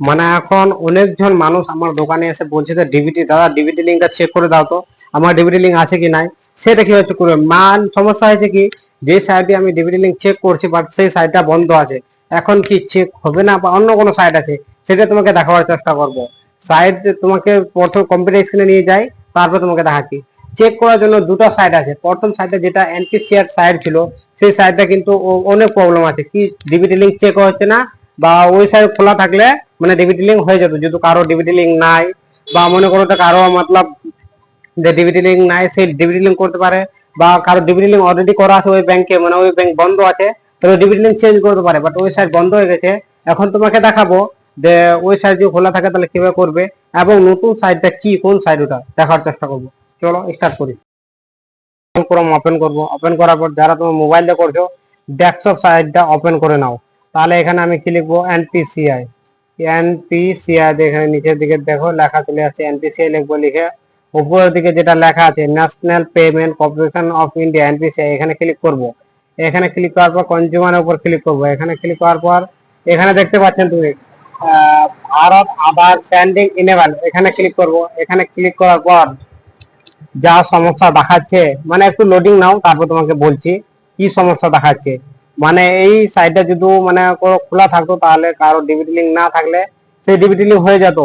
মানে এখন অনেকজন মানুষ আমার দোকানে এসে বলছে যে ডিবিটি দাদা ডিবিটি লিঙ্কটা চেক করে দাও তো, আমার ডিবিটি লিঙ্ক আছে কি নাই। সেটা কি হচ্ছে করবে মান সমস্যা হয়েছে কি, যে সাইটে আমি ডিবিটি লিঙ্ক চেক করছি বাট সেই সাইটটা বন্ধ আছে। এখন কি চেক হবে না বা অন্য কোনো সাইট আছে, সেটা তোমাকে দেখাবার চেষ্টা করব। সাইট তোমাকে প্রথম কম্পিউটার স্ক্রিনে নিয়ে যাই, তারপর তোমাকে দেখাচ্ছি। চেক করার জন্য দুটো সাইট আছে। প্রথম সাইটে যেটা এনপিসিআর সাইট ছিল, সেই সাইটটা কিন্তু অনেক প্রবলেম আছে, কি ডিবিটি লিঙ্ক চেক হচ্ছে না, বা ওই সাইট খোলা থাকলে মানে ডিবিটি লিঙ্ক হয়ে যেত। যদি কারো ডিবিটি লিঙ্ক নাই বা মনে করো তো কারো মতলব যে ডিবিটি লিঙ্ক নাই, সেই ডিবিটি লিঙ্ক করতে পারে, বা কারো ডিবিটি লিঙ্ক অলরেডি করা আছে ওই ব্যাংকে, মানে ওই ব্যাংক বন্ধ আছে, তাহলে ডিবিটি লিঙ্ক চেঞ্জ করতে পারে, বাট ওই সাইট বন্ধ হয়ে গেছে। এখন তোমাকে দেখাবো যে ওই সাইট যদি খোলা থাকে তাহলে কিভাবে করবে, এবং নতুন সাইটটা কি, কোন সাইট ওটা দেখার চেষ্টা করবো। চলো স্টার্ট করি। ক্রোম ওপেন করব, ওপেন করার পর যারা তুমি মোবাইলে করছো ডেস্কটপ সাইটটা ওপেন করে নাও। তাহলে এখানে আমি কি লিখবো, এনপিসিআই। এনপিসিআই এখানে নিচের দিকে দেখো লেখা চলে আসছে, এনপিসিআই লিখবো। লিখে উপরের দিকে যেটা লেখা আছে national payment corporation of India NPCI, এখানে ক্লিক করব। এখানে ক্লিক করার পর কনজিউমারের উপর ক্লিক করব। এখানে ক্লিক করার পর এখানে দেখতে পাচ্ছেন তুমি ভারত আধার স্যান্ডিং ইনেবল, এখানে ক্লিক করব। এখানে ক্লিক করার পর যা সমস্যা দেখাচ্ছে, মানে একটু লোডিং নাও, তারপর তোমাকে বলছি কি সমস্যা দেখাচ্ছে। মানে এই সাইটটা যদি মানে খোলা থাকতো তাহলে কারো ডিবিটি লিঙ্ক না থাকলে সেই ডিবিটি লিঙ্ক হয়ে যেত,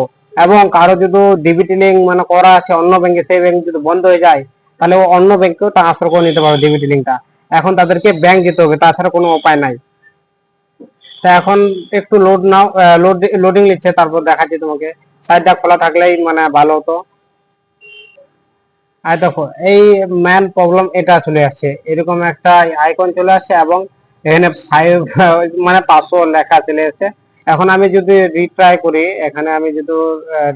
এবং কারো যদি ডিবিটি লিঙ্ক মানে করা আছে অন্য ব্যাংকে, সেই ব্যাংক যদি বন্ধ হয়ে যায় তাহলে ও অন্য ব্যাংকেও ট্রান্সফার করে নিতে পারবে ডিবিটি লিঙ্কটা। এখন তাদেরকে ব্যাংক যেতে হবে, তাছাড়া কোনো উপায় নাই। তা এখন একটু লোড নাও, লোডিং নিচ্ছে, তারপর দেখাচ্ছি তোমাকে। সাইটটা খোলা থাকলেই মানে ভালো হতো। আর দেখো এই ম্যান প্রবলেম এটা চলে আসছে, এরকম একটা আইকন চলে আসছে, এবং এখানে 5 মানে 500 লেখা চলে আসছে। এখন আমি যদি রিট্রাই করি, এখানে আমি যদি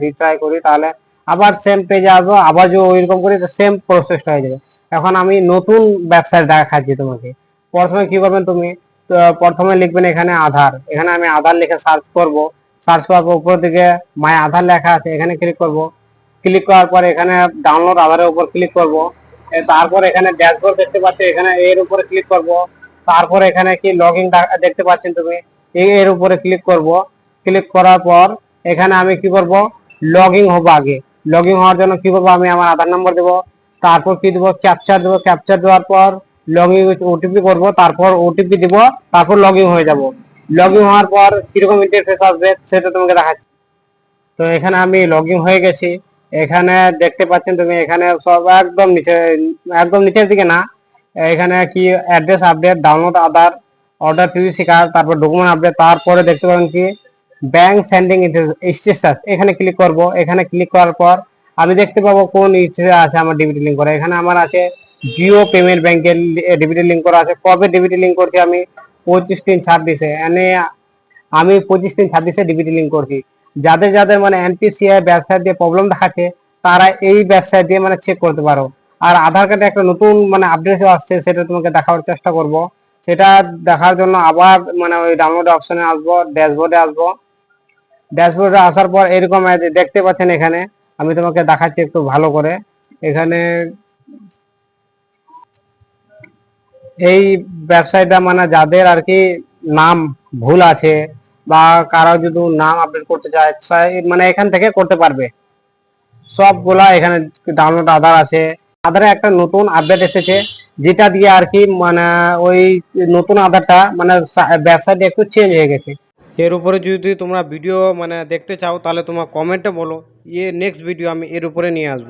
রিট্রাই করি তাহলে আবার সেম পেজে আসবো, আবার যদি ওইরকম করি তো সেম প্রসেসটা হয়ে যাবে। এখন আমি নতুন ওয়েবসাইট দেখাচ্ছি তোমাকে। প্রথমে কি করবেন তুমি, তো প্রথমে লিখবেন এখানে আধার। এখানে আমি আধার লিখে সার্চ করব। সার্চ করার পর উপর দিকে মাই আধার লেখা আছে, এখানে ক্লিক করব। ক্লিক করার পর এখানে ডাউনলোড আধারের উপর ক্লিক করব। তারপর এখানে ড্যাশবোর্ড দেখতে পাচ্ছি, এখানে এর উপরে ক্লিক করব। তারপর এখানে কি লগইন দেখতে পাচ্ছেন তুমি, এর উপরে ক্লিক করব। ক্লিক করার পর এখানে আমি কি করব, লগইন হবো আগে। লগইন হওয়ার জন্য কি করব, আমি আমার আধার নম্বর দেব, তারপর কি দেবো, ক্যাপচার দেবো। ক্যাপচার দেওয়ার পর লগইন ওটিপি করব, তারপর ওটিপি দিব, তারপর লগইন হয়ে যাব। লগইন হওয়ার পর কিরকম ইন্টারফেস আসবে সেটা তোমাকে দেখাচ্ছি। তো এখানে আমি লগইন হয়ে গেছি। এখানে দেখতে পাচ্ছেন তুমি, এখানে সব একদম নিচে, একদম নিচের দিকে না, এখানে কি অ্যাড্রেস আপডেট, ডাউনলোড আধার, অর্ডার পিভিসি কার্ড, তারপর ডকুমেন্ট আপডেট, তারপরে দেখতে পাবেন কি ব্যাংক সেন্ডিং স্টেটাস, এখানে ক্লিক করব। এখানে ক্লিক করার পর আমি দেখতে পাবো কোন ইস্যুতে আছে আমার ডিবিটি লিঙ্ক করা। এখানে আমার আছে জিও পেমেন্ট ব্যাংকের ডিবিটি লিঙ্ক করা আছে। কবে ডিবিটি লিঙ্ক করছি আমি, 25/3/26 এনে আমি 25/3/26 ডিবিটি লিঙ্ক করছি। যাদের যাদের মানে এনপিসিআই ব্যবসায় দিয়ে প্রবলেম দেখাচ্ছে, তারা এই ব্যবসায় দিয়ে মানে চেক করতে পারো। আর আধার কার্ডে একটা নতুন মানে আপডেট আসছে, সেটা তোমাকে দেখাবার চেষ্টা করব। সেটা দেখার জন্য আবার মানে ওই ডাউনলোড অপশনে আসবো, ড্যাশবোর্ডে আসবো। ড্যাশবোর্ডে আসার পর এরকম দেখতে পাচ্ছেন, এখানে আমি তোমাকে দেখাচ্ছি একটু ভালো করে। এখানে এই ব্যবসায়টা মানে যাদের আর কি নাম ভুল আছে, বা কারো যদি নাম আপডেট করতে চায়, মানে এখান থেকে করতে পারবে। সবগুলা এখানে ডাউনলোড আধার আছে। আধারে একটা নতুন আপডেট এসেছে, যেটা দিয়ে আর কি মানে ওই নতুন আধারটা মানে ব্যবসাটা একটু চেঞ্জ হয়ে গেছে। এর উপরে যদি তোমরা ভিডিও মানে দেখতে চাও তাহলে তোমার কমেন্টে বলো, নেক্সট ভিডিও আমি এর উপরে নিয়ে আসবো।